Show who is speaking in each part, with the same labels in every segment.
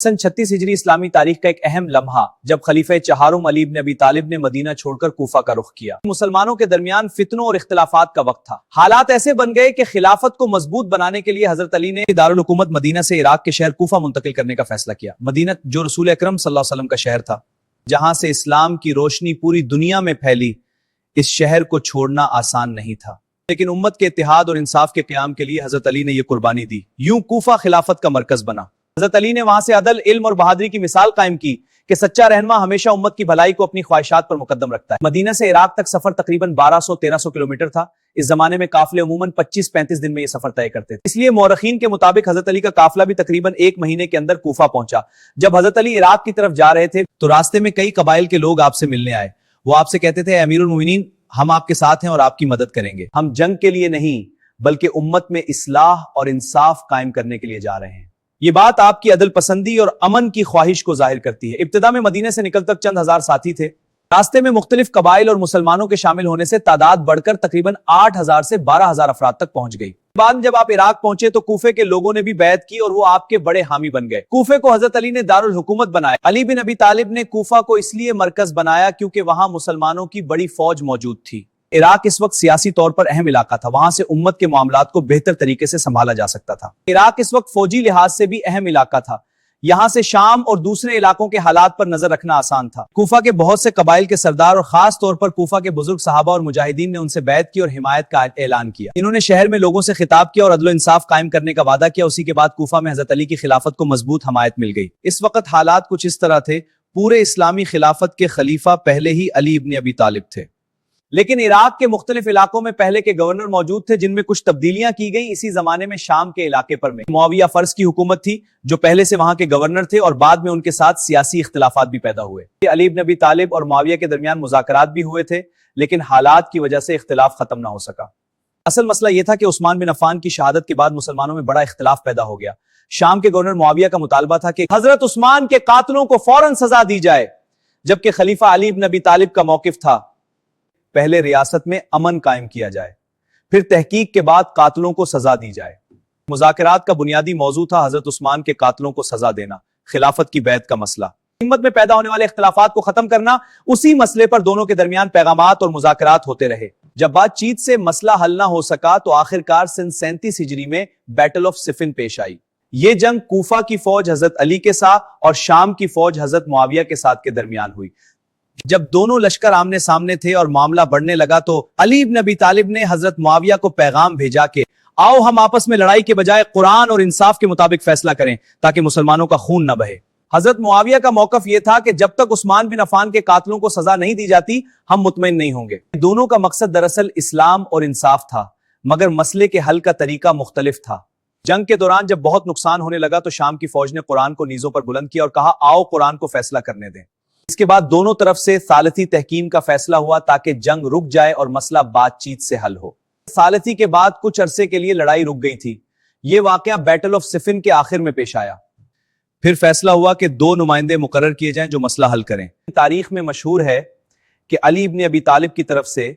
Speaker 1: सन 36 हिजरी इस्लामी तारीख का एक अहम लम्हा जब खलीफा चहारुम अली इब्न अबी तालिब ने मदीना छोड़कर कूफा का रुख किया। मुसलमानों के दरमियान फितनों और इख्तिलाफात का वक्त था। हालात ऐसे बन गए कि खिलाफत को मजबूत बनाने के लिए हजरत अली ने दारुल हुकूमत मदीना से इराक के शहर कूफा मुंतकिल करने का फैसला किया। मदीना जो रसूल अकरम सल्लल्लाहु अलैहि वसल्लम का शहर था, जहां से इस्लाम की रोशनी पूरी दुनिया में फैली, इस शहर को छोड़ना आसान नहीं था, लेकिन उम्मत के इत्तेहाद और इंसाफ के क़याम के लिए हजरत अली ने यह कुर्बानी दी। यूं कूफा खिलाफत का मरकज बना। हजरत अली ने वहां से अदल, इल्म और बहादुरी की मिसाल कायम की कि सच्चा रहनुमा हमेशा उम्मत की भलाई को अपनी ख्वाहिशात पर मुकद्दम रखता है। मदीना से इराक तक सफर तकरीबन 1200-1300 किलोमीटर था। इस जमाने में काफिले अमूमन 25-35 दिन में यह सफर तय करते थे। इसलिए मौरखीन के मुताबिक हजरत अली का काफिला भी तकरीबन 1 महीने के अंदर कूफा पहुंचा। जब हजरत अली इराक की तरफ जा रहे थे तो रास्ते में कई कबाइल के लोग आपसे मिलने आए। वो आपसे कहते थे, अमीरुल मोमिनीन, हम आपके साथ हैं और आपकी मदद करेंगे। हम जंग के लिए नहीं बल्कि उम्मत में इस्लाह और इंसाफ कायम करने के लिए जा रहे हैं। ये बात आपकी अदल पसंदी और अमन की ख्वाहिश को जाहिर करती है। इब्तिदा में मदीने से निकल तक चंद हजार साथी थे। रास्ते में मुख्तलिफ कबाइल और मुसलमानों के शामिल होने से तादाद बढ़कर तकरीबन 8000 से 12000 अफराद तक पहुंच गई। बाद जब आप इराक पहुंचे तो कूफे के लोगों ने भी बैत की और वो आपके बड़े हामी बन गए। कूफे को हजरत अली ने दारुल हुकूमत बनाया। अली बिन अबी तालिब ने कूफा को इसलिए मरकज बनाया क्योंकि वहां मुसलमानों की बड़ी फौज मौजूद थी। इराक इस वक्त सियासी तौर पर अहम इलाका था। वहां से उम्मत के मामलात को बेहतर तरीके से संभाला जा सकता था। इराक इस वक्त फौजी लिहाज से भी अहम इलाका था। यहां से शाम और दूसरे इलाकों के हालात पर नजर रखना आसान था। कूफा के बहुत से कबाइल के सरदार और खास तौर पर कूफा के बुजुर्ग सहाबा और मुजाहिदीन ने उनसे बैत की और हिमायत का ऐलान किया। इन्होंने शहर में लोगों से खिताब किया और अदल इंसाफ कायम करने का वादा किया। उसी के बाद कूफा में हजरत अली की खिलाफत को मजबूत हमायत मिल गई। इस वक्त हालात कुछ इस तरह थे, पूरे इस्लामी खिलाफत के खलीफा पहले ही अली इब्न अबी तालिब थे, लेकिन इराक के मुख्तलिफ इलाकों में पहले के गवर्नर मौजूद थे जिनमें कुछ तब्दीलियां की गई। इसी जमाने में शाम के इलाके पर में मुआविया फर्ज की हुकूमत थी, जो पहले से वहां के गवर्नर थे और बाद में उनके साथ सियासी इख्तिलाफात भी पैदा हुए। अली इब्न अबी तालिब और मुआविया के दरमियान मुज़ाकरात भी हुए थे, लेकिन हालात की वजह से इख्तिलाफ खत्म ना हो सका। असल मसला यह था कि उस्मान बिन अफ़्फ़ान की शहादत के बाद मुसलमानों में बड़ा इख्तिलाफ पैदा हो गया। शाम के गवर्नर मुआविया का मुतालबा था कि हजरत उस्मान के कातलों को फौरन सजा दी जाए, जबकि खलीफा अली इब्न अबी तालिब का मौकिफ था पहले रियासत में अमन कायम किया जाए, फिर तहकीक के बाद कातलों को सजा दी जाए। मुज़ाकरात का बुनियादी मौजू था हजरत उस्मान के कातलों को सजा देना, खिलाफत की बैत का मसला, उम्मत में पैदा होने वाले इख्तिलाफात को खत्म करना। उसी मसले पर दोनों के दरमियान पैगामात और मुज़ाकरात होते रहे। जब बातचीत से मसला हल ना हो सका तो आखिरकार सन 37 हिजरी में बैटल ऑफ सिफिन पेश आई। ये जंग कूफा की फौज हजरत अली के साथ और शाम की फौज हजरत मुआविया के साथ के दरमियान हुई। जब दोनों लश्कर आमने सामने थे और मामला बढ़ने लगा तो अली इब्न अबी तालिब ने हजरत मुआविया को पैगाम भेजा कि आओ हम आपस में लड़ाई के बजाय कुरान और इंसाफ के मुताबिक फैसला करें ताकि मुसलमानों का खून न बहे। हजरत मुआविया का मौकफ यह था कि जब तक उस्मान बिन अफ़्फ़ान के कातलों को सजा नहीं दी जाती हम मुतमईन नहीं होंगे। दोनों का मकसद दरअसल इस्लाम और इंसाफ था, मगर मसले के हल का तरीका मुख्तलिफ था। जंग के दौरान जब बहुत नुकसान होने लगा तो शाम की फौज ने कुरान को नीजों पर बुलंद किया और कहा, आओ कुरान को फैसला करने दें। इसके बाद दोनों तरफ से सालसी तहकीम का फैसला हुआ ताकि जंग रुक जाए और मसला बातचीत से हल हो। सालसी के बाद कुछ अरसे के लिए लड़ाई रुक गई थी। यह वाकया बैटल ऑफ सिफिन के आखिर में पेश आया। फिर फैसला हुआ कि 2 नुमाइंदे मुकर्रर किए जाएं जो मसला हल करें। तारीख में मशहूर है कि अली इब्न अबी तालिब की तरफ से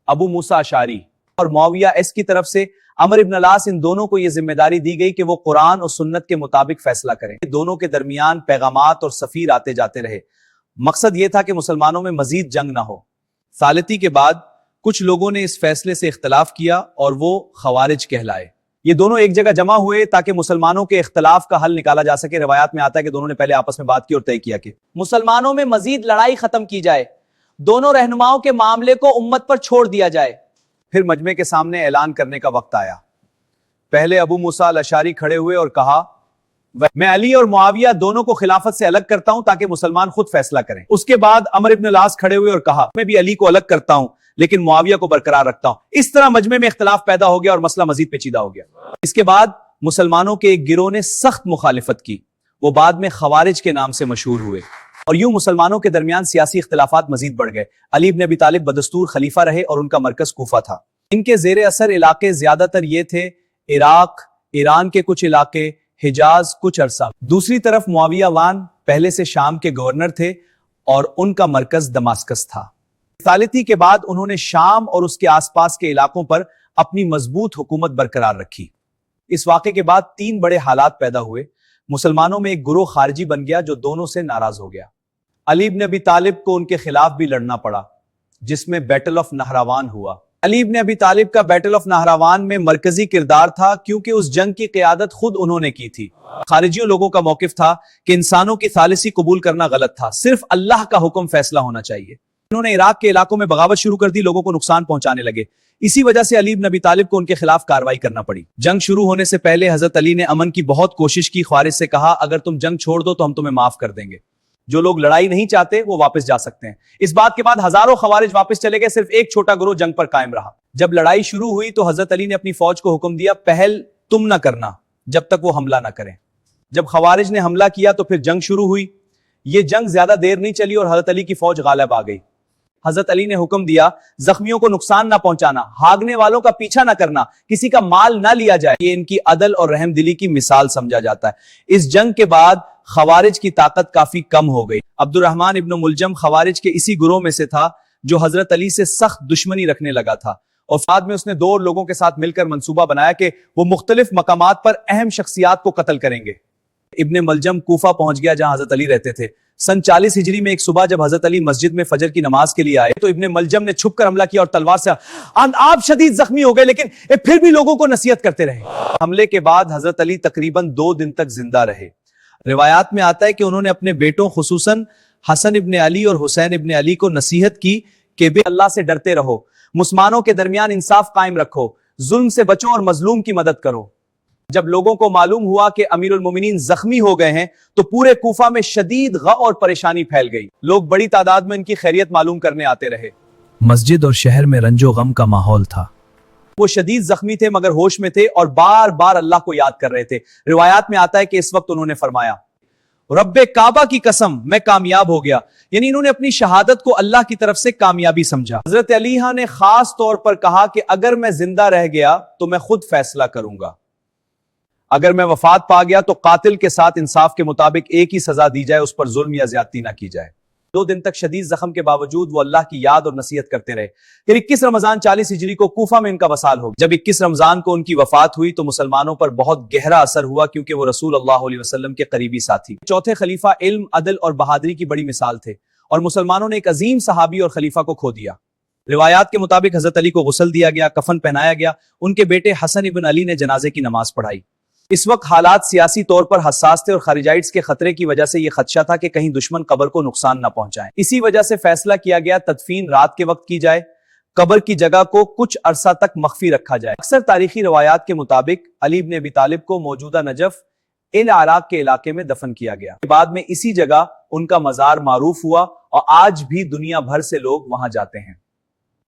Speaker 1: अबू मूसा अशारी और मुआविया की तरफ से अमर इब्न अलास, इन दोनों को यह जिम्मेदारी दी गई कि वो कुरान और सुन्नत के मुताबिक फैसला करें। दोनों के दरमियान पैगामात और सफीर आते जाते रहे। मकसद यह था कि मुसलमानों में मजीद जंग ना हो। सालती के बाद कुछ लोगों ने इस फैसले से इख्तलाफ किया और वो खवारिज कहलाए। ये दोनों एक जगह जमा हुए ताकि मुसलमानों के इख्तलाफ का हल निकाला जा सके। रिवायात में आता है कि दोनों ने पहले आपस में बात की और तय किया कि मुसलमानों में मजीद लड़ाई खत्म की जाए, दोनों रहनुमाओं के मामले को उम्मत पर छोड़ दिया जाए। फिर मजमे के सामने ऐलान करने का वक्त आया। पहले अबू मूसा अल-अशारी खड़े हुए और कहा, मैं अली और मुआविया दोनों को खिलाफत से अलग करता हूं ताकि मुसलमान खुद फैसला करें। उसके बाद अमर इब्न अलास खड़े हुए और कहा, मैं भी अली को अलग करता हूं लेकिन मुआविया को बरकरार रखता हूं। इस तरह मजमे में इख्तिलाफ पैदा हो गया और मसला मजीद पेचीदा हो गया। इसके बाद मुसलमानों के एक गिरोह ने सख्त मुखालिफत की। वो बाद में खवारिज के नाम से मशहूर हुए और यूं मुसलमानों के दरमियान सियासी इख्तिलाफात मजीद बढ़ गए। अली इब्न अबी तालिब बदस्तूर खलीफा रहे और उनका मरकज कूफा था। इनके जेर असर इलाके ज्यादातर ये थे इराक, ईरान के कुछ इलाके, हिजाज कुछ अरसा। दूसरी तरफ मुआविया वान पहले से शाम के गवर्नर थे और उनका मरकज दमास्कस था। सालती के बाद उन्होंने शाम और उसके आसपास के इलाकों पर अपनी मजबूत हुकूमत बरकरार रखी। इस वाक़े के बाद 3 बड़े हालात पैदा हुए। मुसलमानों में एक गुरोह खारजी बन गया जो दोनों से नाराज हो गया। अली इब्न अबी तालिब को उनके खिलाफ भी लड़ना पड़ा, जिसमें बैटल ऑफ नहरावान हुआ। अली इब्न अबी तालिब का बैटल ऑफ नहरावान में मरकजी किरदार था, क्योंकि उस जंग की क़ियादत खुद उन्होंने की थी। खारिजियों लोगों का मौकिफ था कि इंसानों की सालिसी कबूल करना गलत था, सिर्फ अल्लाह का हुक्म फैसला होना चाहिए। उन्होंने इराक के इलाकों में बगावत शुरू कर दी, लोगों को नुकसान पहुंचाने लगे। इसी वजह से अली इब्न अबी तालिब को उनके खिलाफ कार्रवाई करना पड़ी। जंग शुरू होने से पहले हजरत अली ने अमन की बहुत कोशिश की। ख्वारिज से कहा, अगर तुम जंग छोड़ दो तो हम तुम्हें माफ कर देंगे। जो लोग लड़ाई नहीं चाहते वो वापस जा सकते हैं। इस बात के बाद हजारों खवारिज वापस चले गए, सिर्फ एक छोटा गिरोह जंग पर कायम रहा। जब लड़ाई शुरू हुई तो हजरत अली ने अपनी फौज को हुक्म दिया, पहल तुम ना करना जब तक वो हमला ना करें। जब खवारिज ने हमला किया तो फिर जंग शुरू हुई। ये जंग ज्यादा देर नहीं चली और हजरत अली की फौज गालिब आ गई। हजरत अली ने हुक्म दिया, जख्मियों को नुकसान ना पहुंचाना, भागने वालों का पीछा ना करना, किसी का माल ना लिया जाए। ये इनकी अदल और रहम दिली की मिसाल समझा जाता है। इस जंग के बाद खवारिज की ताकत काफी कम हो गई। अब्दुर्रहमान इब्न मुलजम खवारिज के इसी गुरोह में से था जो हजरत अली से सख्त दुश्मनी रखने लगा था, और बाद में उसने 2 और लोगों के साथ मिलकर मंसूबा बनाया कि वो मुख्तलिफ मकामात पर अहम शख्सियात को कत्ल करेंगे। इब्न मुलजम कूफा पहुंच गया जहां हजरत अली रहते थे। सन 40 हिजरी में एक सुबह जब हजरत अली मस्जिद में फजर की नमाज के लिए आए तो इब्न मुलजम ने छुपकर हमला किया और तलवार से आप शदीद जख्मी हो गए, लेकिन फिर भी लोगों को नसीहत करते रहे। हमले के बाद हजरत अली तकरीबन 2 दिन तक जिंदा रहे। रिवायात में आता है कि उन्होंने अपने बेटों खुसूसन हसन इब्न अली और हुसैन इब्न अली को नसीहत की कि बे अल्लाह से डरते रहो, मुसलमानों के दरमियान इंसाफ कायम रखो, जुल्म से बचो और मजलूम की मदद करो। जब लोगों को मालूम हुआ कि अमीरुल मोमिनीन जख्मी हो गए हैं तो पूरे कूफा में शदीद गम और परेशानी फैल गई। लोग बड़ी तादाद में इनकी खैरियत मालूम करने आते रहे। मस्जिद और शहर में रंजो गम का माहौल था। वो शदीद जख्मी थे मगर होश में थे और बार बार अल्लाह को याद कर रहे थे। रिवायात में आता है कि इस वक्त उन्होंने फरमाया, रब्बे काबा की कसम मैं कामयाब हो गया, यानी इन्होंने अपनी शहादत को अल्लाह की तरफ से कामयाबी समझा। हजरत अली ने खास तौर पर कहा कि अगर मैं जिंदा रह गया तो मैं खुद फैसला करूंगा, अगर मैं वफात पा गया तो कातिल के साथ इंसाफ के मुताबिक एक ही सजा दी जाए, उस पर जुल्म या ज्यादती ना की जाए। 2 दिन तक शदीद जख्म के बावजूद वो अल्लाह की याद और नसीहत करते रहे। फिर 21 रमजान 40 हिजरी को कूफा में इनका वसाल हो गया। जब 21 रमजान को उनकी वफात हुई तो मुसलमानों पर बहुत गहरा असर हुआ, क्योंकि वो रसूल अल्लाह अलैहि वसल्लम के करीबी साथी, चौथे खलीफा इल्म, अदल और बहादुरी की बड़ी मिसाल थे, और मुसलमानों ने एक अजीम सहाबी और खलीफा को खो दिया। रिवायात के मुताबिक हजरत अली को गुस्ल दिया गया, कफन पहनाया गया, उनके बेटे हसन इब्न अली ने जनाजे की नमाज पढ़ाई। इस वक्त हालात सियासी तौर पर हसास थे और खारिजाइट्स के खतरे की वजह से यह खदशा था कि कहीं दुश्मन कब्र को नुकसान न पहुंचाएं। इसी वजह से फैसला किया गया तदफीन रात के वक्त की जाए, कब्र की जगह को कुछ अरसा तक मख्फी रखा जाए। अक्सर तारीखी रवायात के मुताबिक अली इब्न अबी तालिब को मौजूदा नजफ इराक के इलाके में दफन किया गया। बाद में इसी जगह उनका मजार मारूफ हुआ और आज भी दुनिया भर से लोग वहां जाते हैं।